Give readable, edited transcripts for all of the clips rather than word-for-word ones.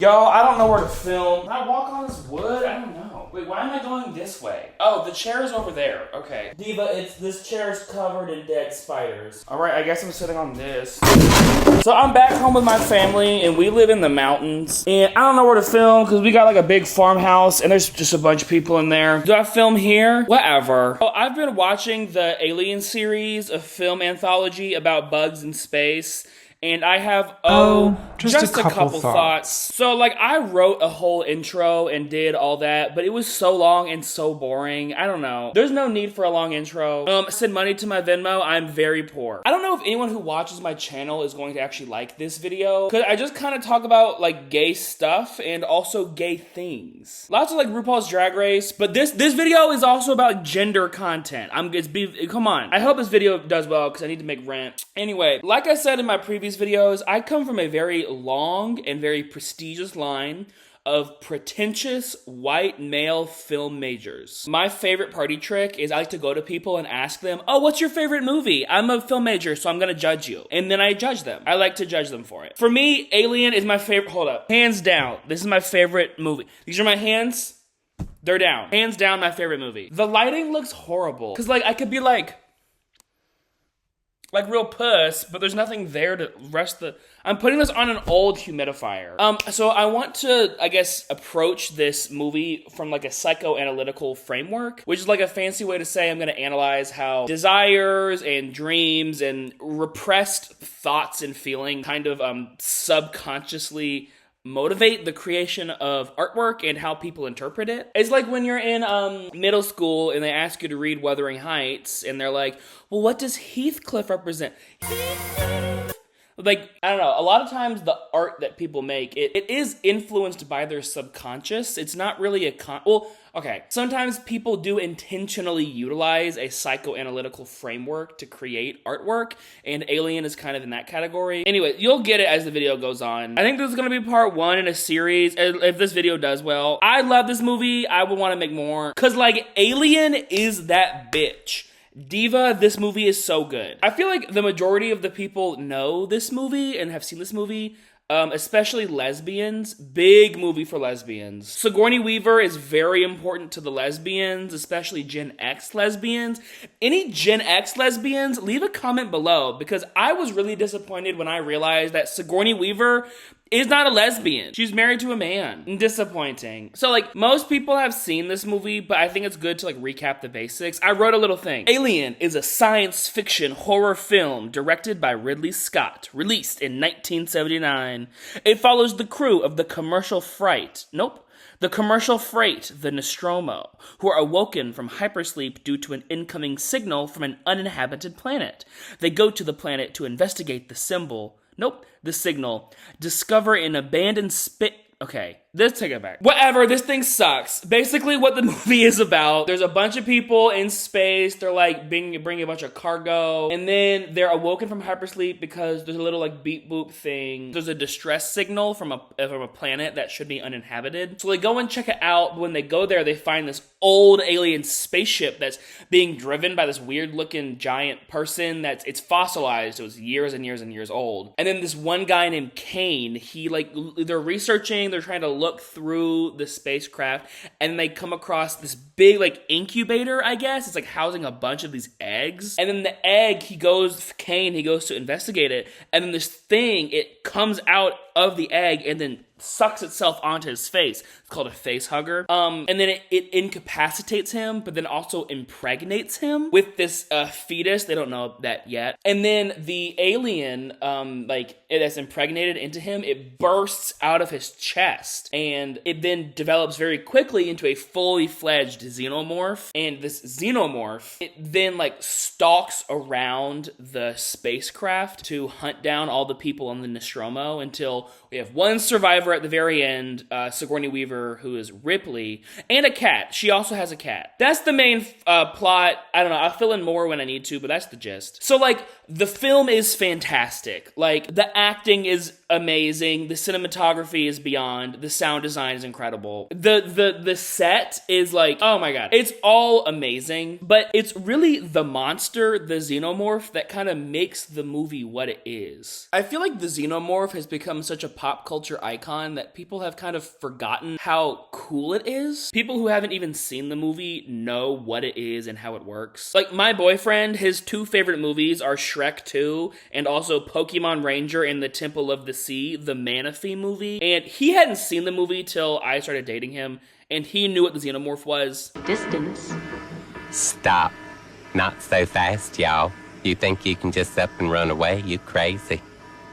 Yo, I don't know where to film. Can I walk on this wood? I don't know. Wait, why am I going this way? Oh, the chair is over there. Okay. Diva, this chair is covered in dead spiders. Alright, I guess I'm sitting on this. So I'm back home with my family, and we live in the mountains. And I don't know where to film, because we got like a big farmhouse, and there's just a bunch of people in there. Do I film here? Whatever. Oh, I've been watching the Alien series, a film anthology about bugs in space. And I have, just a couple thoughts. So, like, I wrote a whole intro and did all that, but it was so long and so boring. I don't know. There's no need for a long intro. Send money to my Venmo. I'm very poor. I don't know if anyone who watches my channel is going to actually like this video, because I just kind of talk about, like, gay stuff and also gay things. Lots of, like, RuPaul's Drag Race, but this video is also about gender content. Come on. I hope this video does well, because I need to make rent. Anyway, like I said in my previous videos, I come from a very long and very prestigious line of pretentious white male film majors. My favorite party trick is I like to go to people and ask them, oh, what's your favorite movie? I'm a film major, so I'm gonna judge you. And then I judge them. I like to judge them for it. For me, Alien is my favorite. Hold up. Hands down, this is my favorite movie. These are my hands. They're down. Hands down, my favorite movie. The lighting looks horrible. Because, like, I could be like real puss, but there's nothing there to rest the... I'm putting this on an old humidifier. So I want to, I guess, approach this movie from like a psychoanalytical framework, which is like a fancy way to say I'm going to analyze how desires and dreams and repressed thoughts and feeling kind of subconsciously motivate the creation of artwork and how people interpret it. It's like when you're in middle school and they ask you to read Wuthering Heights and they're like, well, what does Heathcliff represent? Like, I don't know, a lot of times the art that people make, it is influenced by their subconscious. It's not really sometimes people do intentionally utilize a psychoanalytical framework to create artwork, and Alien is kind of in that category. Anyway, you'll get it as the video goes on. I think this is going to be part 1 in a series, if this video does well. I love this movie. I would want to make more, because, like, Alien is that bitch. Diva, this movie is so good. I feel like the majority of the people know this movie and have seen this movie, especially lesbians. Big movie for lesbians. Sigourney Weaver is very important to the lesbians, especially Gen X lesbians. Any Gen X lesbians, leave a comment below, because I was really disappointed when I realized that Sigourney Weaver is not a lesbian. She's married to a man. Disappointing. So, like, most people have seen this movie, but I think it's good to, like, recap the basics. I wrote a little thing. Alien is a science fiction horror film directed by Ridley Scott, released in 1979. It follows the crew of the commercial freight, the Nostromo, who are awoken from hypersleep due to an incoming signal from an uninhabited planet. They go to the planet to investigate the signal, discover an abandoned Okay, let's take it back. Whatever, this thing sucks. Basically what the movie is about, there's a bunch of people in space, they're like bringing a bunch of cargo, and then they're awoken from hypersleep because there's a little like beep boop thing. There's a distress signal from a planet that should be uninhabited. So they go and check it out, but when they go there, they find this old alien spaceship that's being driven by this weird looking giant person it's fossilized. It was years and years and years old. And then this one guy named Kane, they're researching, they're trying to look through the spacecraft, and they come across this big like incubator, I guess. It's like housing a bunch of these eggs. And then the egg, he goes to investigate it, and then this thing, it comes out of the egg and then sucks itself onto his face. It's called a face hugger. And then it incapacitates him, but then also impregnates him with this fetus. They don't know that yet. And then the alien, that's impregnated into him, it bursts out of his chest. And it then develops very quickly into a fully fledged xenomorph. And this xenomorph, it then like stalks around the spacecraft to hunt down all the people on the Nostromo until we have one survivor at the very end, Sigourney Weaver, who is Ripley, and a cat. She also has a cat. That's the main plot. I don't know, I'll fill in more when I need to, but that's the gist. So, like, the film is fantastic. Like, the acting is amazing. The cinematography is beyond. The sound design is incredible. The set is like, oh my god. It's all amazing, but it's really the monster, the xenomorph, that kind of makes the movie what it is. I feel like the xenomorph has become such a pop culture icon that people have kind of forgotten how cool it is. People who haven't even seen the movie know what it is and how it works. Like my boyfriend, his two favorite movies are Shrek 2 and also Pokemon Ranger and the Temple of the Sea, the Manaphy movie. And he hadn't seen the movie till I started dating him, and he knew what the xenomorph was. Distance. Stop. Not so fast, y'all. You think you can just up and run away? You crazy.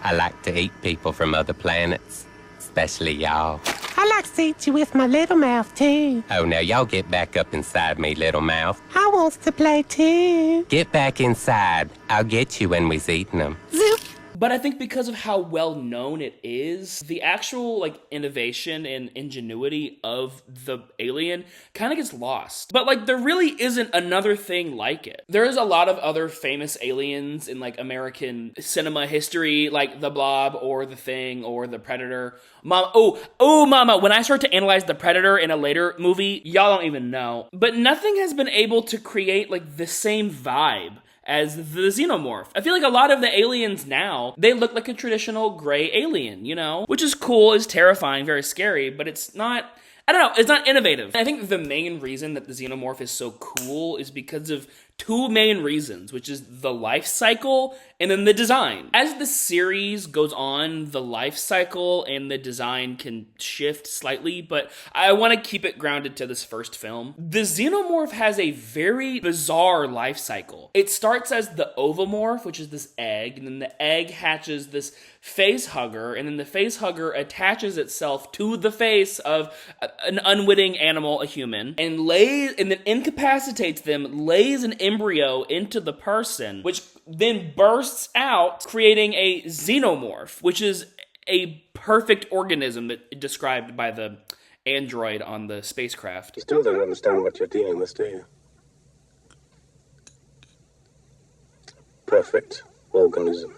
I like to eat people from other planets, especially y'all. I like to eat you with my little mouth, too. Oh, now y'all get back up inside me, little mouth. I wants to play, too. Get back inside. I'll get you when we's eating them. Zoop. But I think because of how well known it is, the actual like innovation and ingenuity of the alien kind of gets lost. But like there really isn't another thing like it. There is a lot of other famous aliens in like American cinema history, like the Blob or the Thing or the Predator. Mama, when I start to analyze the Predator in a later movie, y'all don't even know. But nothing has been able to create like the same vibe as the xenomorph. I feel like a lot of the aliens now, they look like a traditional gray alien, you know? Which is cool, is terrifying, very scary, but it's not, I don't know, it's not innovative. I think the main reason that the xenomorph is so cool is because of two main reasons, which is the life cycle and then the design. As the series goes on, the life cycle and the design can shift slightly, but I want to keep it grounded to this first film. The xenomorph has a very bizarre life cycle. It starts as the ovomorph, which is this egg, and then the egg hatches this face hugger, and then the face hugger attaches itself to the face of an unwitting animal, a human, and then incapacitates them, lays an embryo into the person, which then bursts out, creating a xenomorph, which is a perfect organism that described by the android on the spacecraft. You still don't understand what you're dealing with, do you? Perfect organism.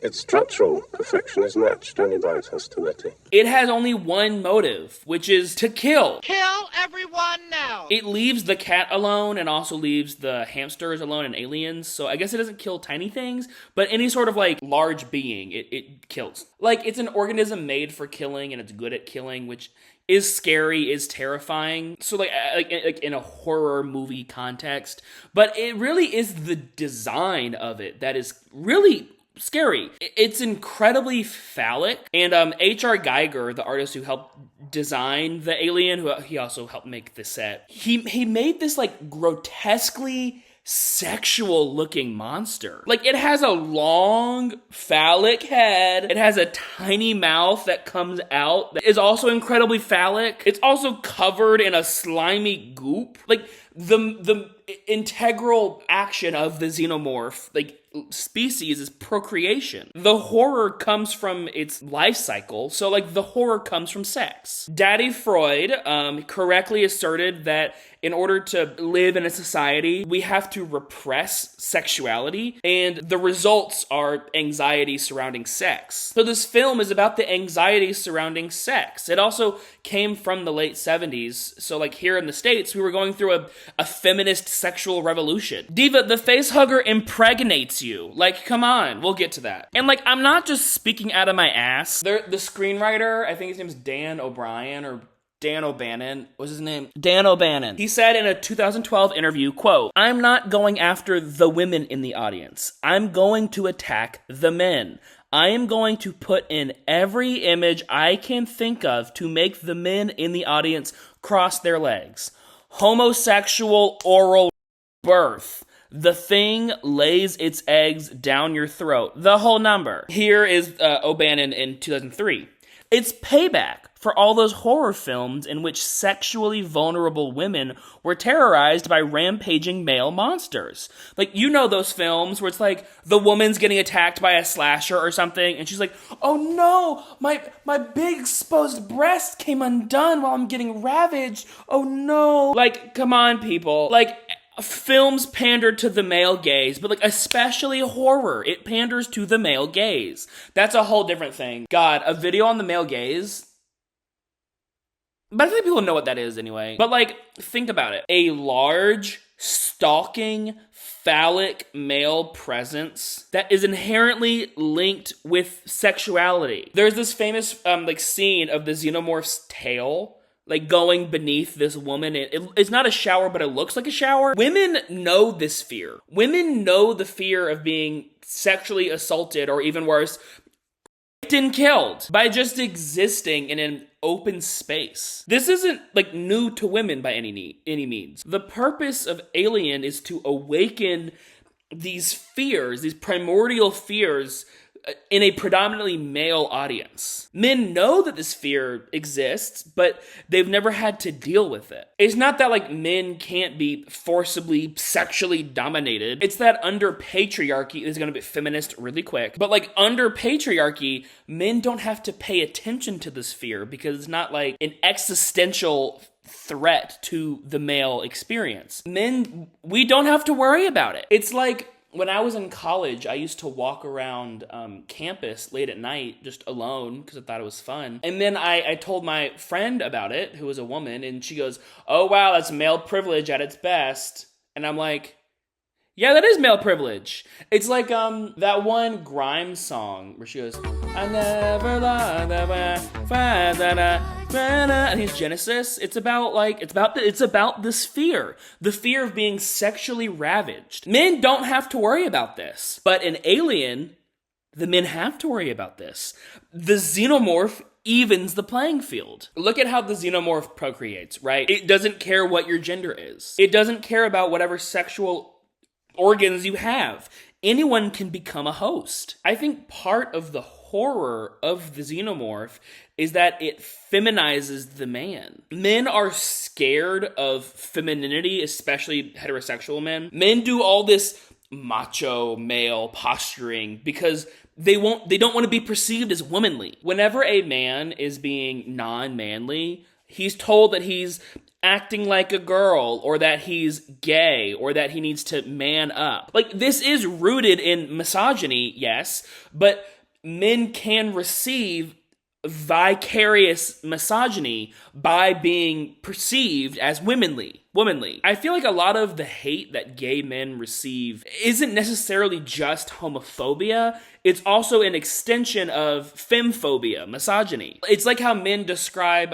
Its structural perfection is matched only by its hostility. It has only one motive, which is to kill. Kill everyone now. It leaves the cat alone and also leaves the hamsters alone and aliens. So I guess it doesn't kill tiny things, but any sort of like large being, it kills. Like it's an organism made for killing and it's good at killing, which is scary, is terrifying. So like in a horror movie context, but it really is the design of it that is really scary. It's incredibly phallic, and H.R. Geiger, the artist who helped design the alien, he also helped make the set, he made this like grotesquely sexual looking monster. Like it has a long phallic head, it has a tiny mouth that comes out that is also incredibly phallic. It's also covered in a slimy goop. Like the integral action of the xenomorph, like species, is procreation. The horror comes from its life cycle, so like the horror comes from sex. Daddy Freud correctly asserted that in order to live in a society, we have to repress sexuality, and the results are anxiety surrounding sex. So this film is about the anxiety surrounding sex. It also came from the late 70s, so like here in the States, we were going through a feminist sexual revolution. Diva, the face hugger impregnates you. Like, come on, we'll get to that. And like, I'm not just speaking out of my ass. The screenwriter, I think his name's Dan O'Brien, or Dan O'Bannon, what's his name? Dan O'Bannon. He said in a 2012 interview, quote, "I'm not going after the women in the audience. I'm going to attack the men. I am going to put in every image I can think of to make the men in the audience cross their legs. Homosexual oral birth. The thing lays its eggs down your throat. The whole number." Here is O'Bannon in 2003. It's payback for all those horror films in which sexually vulnerable women were terrorized by rampaging male monsters. Like, you know those films where it's like the woman's getting attacked by a slasher or something, and she's like, "Oh no, my big exposed breast came undone while I'm getting ravaged. Oh no." Like, come on, people. Like, films pander to the male gaze, but like especially horror, it panders to the male gaze. That's a whole different thing. God, a video on the male gaze. But I think people know what that is anyway. But like, think about it. A large, stalking, phallic male presence that is inherently linked with sexuality. There's this famous scene of the xenomorph's tail like going beneath this woman. It's not a shower, but it looks like a shower. Women know this fear. Women know the fear of being sexually assaulted, or even worse, raped and killed by just existing in an open space. This isn't like new to women by any means. The purpose of Alien is to awaken these fears, these primordial fears, in a predominantly male audience. Men know that this fear exists, but they've never had to deal with it. It's not that like men can't be forcibly sexually dominated. It's that under patriarchy, is going to be feminist really quick, but like under patriarchy, men don't have to pay attention to this fear because it's not like an existential threat to the male experience. Men, we don't have to worry about it. It's like, when I was in college, I used to walk around campus late at night just alone because I thought it was fun. And then I told my friend about it, who was a woman, and she goes, "Oh, wow, that's male privilege at its best." And I'm like, yeah, that is male privilege. It's like that one Grimes song where she goes, "I never loved that," and he's Genesis. It's about this fear, the fear of being sexually ravaged. Men don't have to worry about this, but in Alien, the men have to worry about this. The xenomorph evens the playing field. Look at how the xenomorph procreates, right? It doesn't care what your gender is. It doesn't care about whatever sexual organs you have. Anyone can become a host. I think part of the horror of the xenomorph is that it feminizes the man. Men are scared of femininity, especially heterosexual men. Men do all this macho male posturing because they don't want to be perceived as womanly. Whenever a man is being non-manly, he's told that he's acting like a girl, or that he's gay, or that he needs to man up. Like, this is rooted in misogyny, yes, but men can receive vicarious misogyny by being perceived as womanly. I feel like a lot of the hate that gay men receive isn't necessarily just homophobia. It's also an extension of femphobia, misogyny. It's like how men describe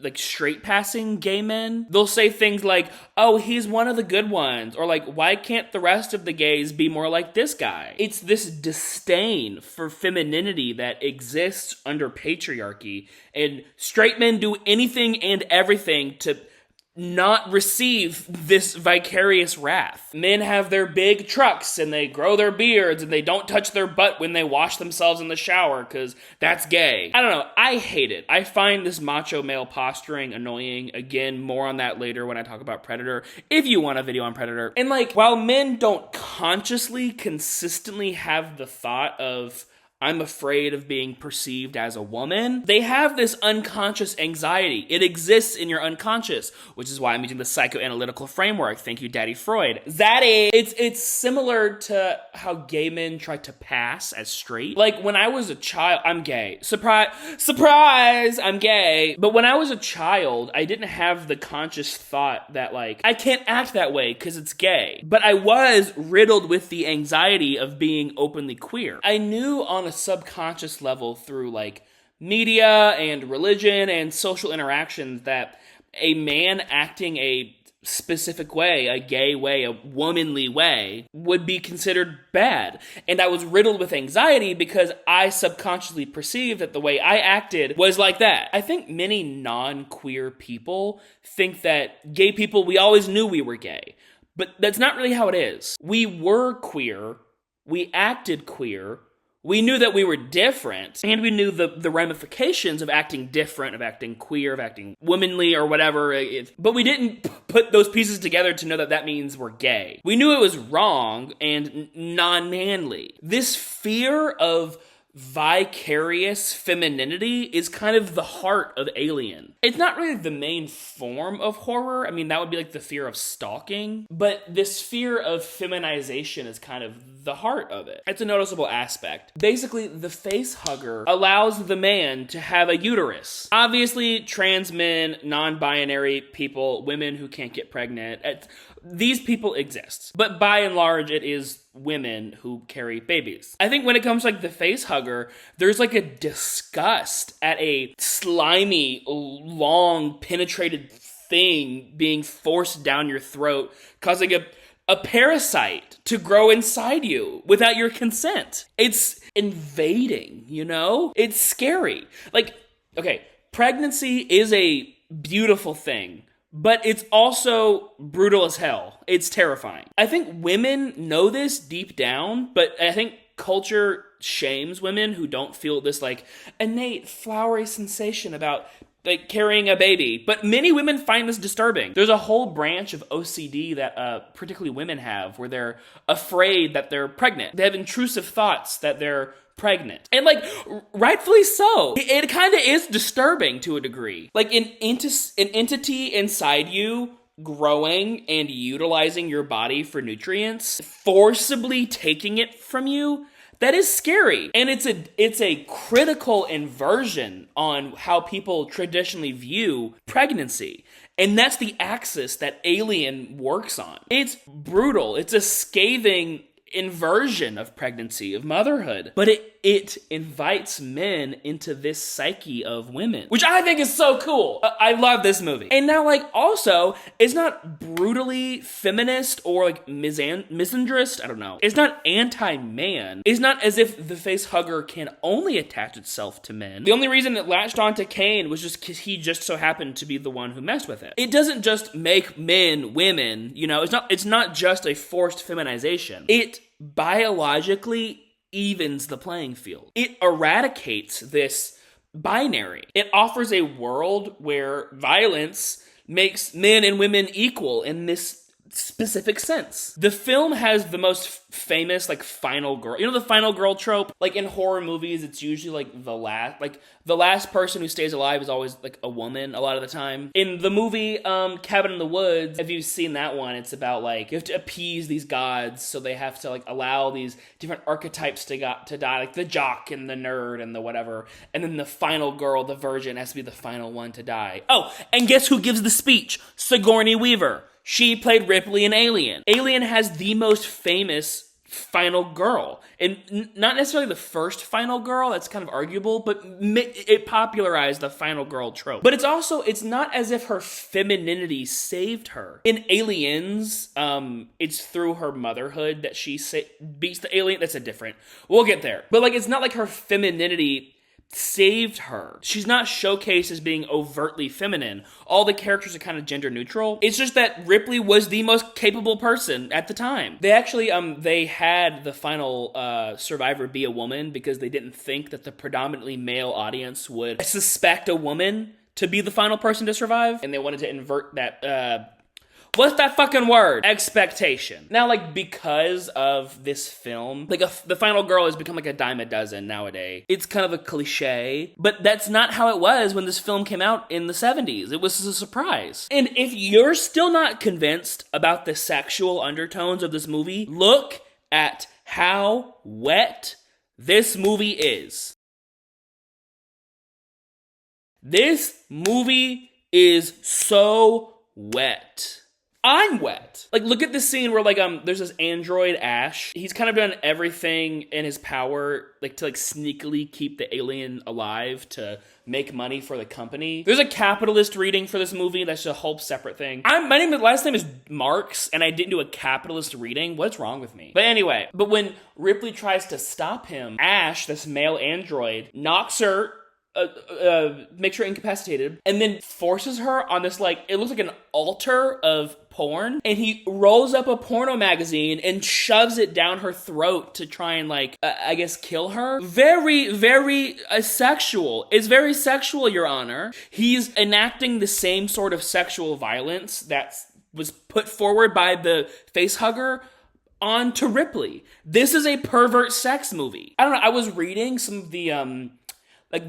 like straight passing gay men. They'll say things like, "Oh, he's one of the good ones," or like, "Why can't the rest of the gays be more like this guy?" It's this disdain for femininity that exists under patriarchy, and straight men do anything and everything to not receive this vicarious wrath. Men have their big trucks and they grow their beards and they don't touch their butt when they wash themselves in the shower because that's gay. I don't know. I hate it. I find this macho male posturing annoying. Again, more on that later when I talk about Predator, if you want a video on Predator. And like, while men don't consciously, consistently have the thought of, "I'm afraid of being perceived as a woman," they have this unconscious anxiety. It exists in your unconscious, which is why I'm using the psychoanalytical framework. Thank you, Daddy Freud. Zaddy! It's similar to how gay men try to pass as straight. Like, when I was a child, I'm gay. Surprise, I'm gay. But when I was a child, I didn't have the conscious thought that, like, I can't act that way because it's gay. But I was riddled with the anxiety of being openly queer. I knew on a subconscious level through like media and religion and social interactions that a man acting a specific way, a gay way, a womanly way, would be considered bad. And I was riddled with anxiety because I subconsciously perceived that the way I acted was like that. I think many non-queer people think that gay people, we always knew we were gay. But that's not really how it is. We were queer, we acted queer, we knew that we were different, and we knew the ramifications of acting different, of acting queer, of acting womanly or whatever, but we didn't put those pieces together to know that that means we're gay. We knew it was wrong and non-manly. This fear of vicarious femininity is kind of the heart of Alien. It's not really the main form of horror. I mean, that would be like the fear of stalking, but this fear of feminization is kind of the heart of it. It's a noticeable aspect. Basically, the face hugger allows the man to have a uterus. Obviously, trans men, non-binary people, women who can't get pregnant, these people exist. But by and large, it is women who carry babies. I think when it comes to like the face hugger, there's like a disgust at a slimy, long, penetrated thing being forced down your throat, causing a parasite to grow inside you without your consent. It's invading, you know? It's scary. Like, okay, pregnancy is a beautiful thing, but it's also brutal as hell. It's terrifying. I think women know this deep down, but I think culture shames women who don't feel this like innate flowery sensation about like carrying a baby. But many women find this disturbing. There's a whole branch of OCD that particularly women have where they're afraid that they're pregnant. They have intrusive thoughts that they're pregnant. And like, rightfully so. It kind of is disturbing to a degree. Like an entity inside you growing and utilizing your body for nutrients, forcibly taking it from you, that is scary. And it's a critical inversion on how people traditionally view pregnancy. And that's the axis that Alien works on. It's brutal. It's a scathing inversion of pregnancy, of motherhood. But it invites men into this psyche of women, which I think is so cool. I love this movie. And now, like, also, it's not brutally feminist or, like, misandrist. I don't know. It's not anti-man. It's not as if the face hugger can only attach itself to men. The only reason it latched onto Kane was just because he just so happened to be the one who messed with it. It doesn't just make men women, you know? It's not just a forced feminization. It biologically evens the playing field. It eradicates this binary. It offers a world where violence makes men and women equal in this specific sense. The film has the most famous, like, final girl. You know the final girl trope? Like, in horror movies, it's usually, like, the last person who stays alive is always, like, a woman a lot of the time. In the movie, Cabin in the Woods, if you've seen that one, it's about, like, you have to appease these gods, so they have to, like, allow these different archetypes to die, like the jock and the nerd and the whatever, and then the final girl, the virgin, has to be the final one to die. Oh, and guess who gives the speech? Sigourney Weaver. She played Ripley in Alien. Alien has the most famous final girl. And not necessarily the first final girl, that's kind of arguable, but it popularized the final girl trope. But it's not as if her femininity saved her. In Aliens, it's through her motherhood that she beats the alien. That's we'll get there. But, like, it's not like her femininity saved her. She's not showcased as being overtly feminine. All the characters are kind of gender neutral. It's just that Ripley was the most capable person at the time. They actually, they had the final survivor be a woman because they didn't think that the predominantly male audience would suspect a woman to be the final person to survive. And they wanted to invert that, what's that fucking word? Expectation. Now, like, because of this film, like, the final girl has become like a dime a dozen nowadays. It's kind of a cliche, but that's not how it was when this film came out in the 70s. It was a surprise. And if you're still not convinced about the sexual undertones of this movie, look at how wet this movie is. This movie is so wet. I'm wet. Like, look at this scene where, like, there's this android, Ash. He's kind of done everything in his power, like, to, like, sneakily keep the alien alive to make money for the company. There's a capitalist reading for this movie. That's a whole separate thing. My last name is Marx, and I didn't do a capitalist reading. What's wrong with me? But anyway, when Ripley tries to stop him, Ash, this male android, knocks her, makes her incapacitated, and then forces her on this, like, it looks like an altar of porn, and he rolls up a porno magazine and shoves it down her throat to try and, like, I guess kill her. Very, very sexual. It's very sexual, Your Honor. He's enacting the same sort of sexual violence that was put forward by the face hugger on to Ripley. This is a pervert sex movie. I don't know, I was reading some of the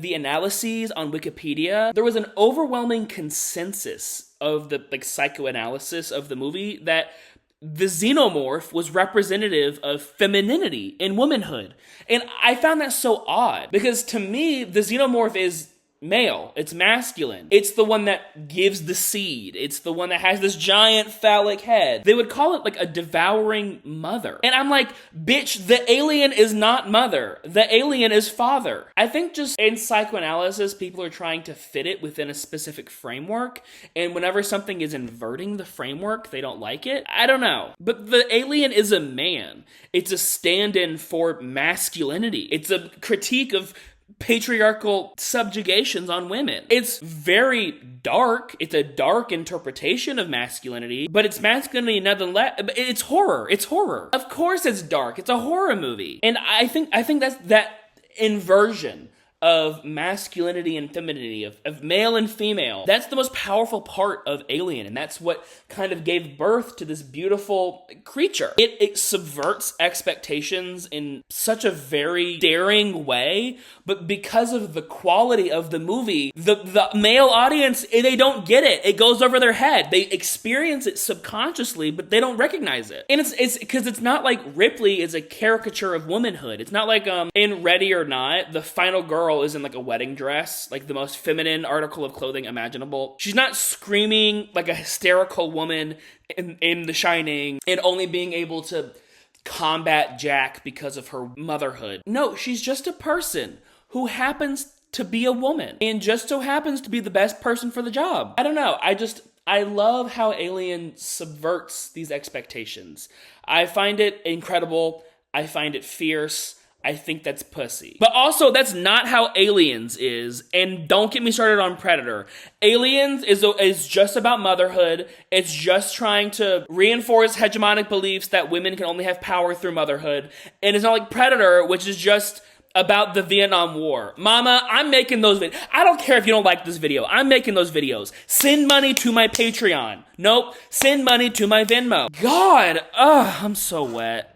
the analyses on Wikipedia. There was an overwhelming consensus of the psychoanalysis of the movie that the xenomorph was representative of femininity and womanhood. And I found that so odd because to me, the xenomorph is male. It's masculine. It's the one that gives the seed. It's the one that has this giant phallic head. They would call it a devouring mother. And I'm like, bitch, the alien is not mother. The alien is father. I think just in psychoanalysis, people are trying to fit it within a specific framework. And whenever something is inverting the framework, they don't like it. I don't know. But the alien is a man. It's a stand-in for masculinity. It's a critique of patriarchal subjugations on women. It's very dark. It's a dark interpretation of masculinity, but it's masculinity nonetheless. It's horror. It's horror. Of course it's dark. It's a horror movie. And I think that's that inversion of masculinity and femininity, of male and female. That's the most powerful part of Alien, and that's what kind of gave birth to this beautiful creature. It subverts expectations in such a very daring way, but because of the quality of the movie, the male audience, they don't get it. It goes over their head. They experience it subconsciously, but they don't recognize it. And it's because it's not like Ripley is a caricature of womanhood. It's not like in Ready or Not, the final girl is in a wedding dress, the most feminine article of clothing imaginable. She's not screaming like a hysterical woman in The Shining and only being able to combat Jack because of her motherhood. No, she's just a person who happens to be a woman and just so happens to be the best person for the job. I don't know. I love how Alien subverts these expectations. I find it incredible. I find it fierce. I think that's pussy. But also, that's not how Aliens is. And don't get me started on Predator. Aliens is just about motherhood. It's just trying to reinforce hegemonic beliefs that women can only have power through motherhood. And it's not like Predator, which is just about the Vietnam War. Mama, I'm making those videos. I don't care if you don't like this video. I'm making those videos. Send money to my Patreon. Nope. Send money to my Venmo. God, I'm so wet.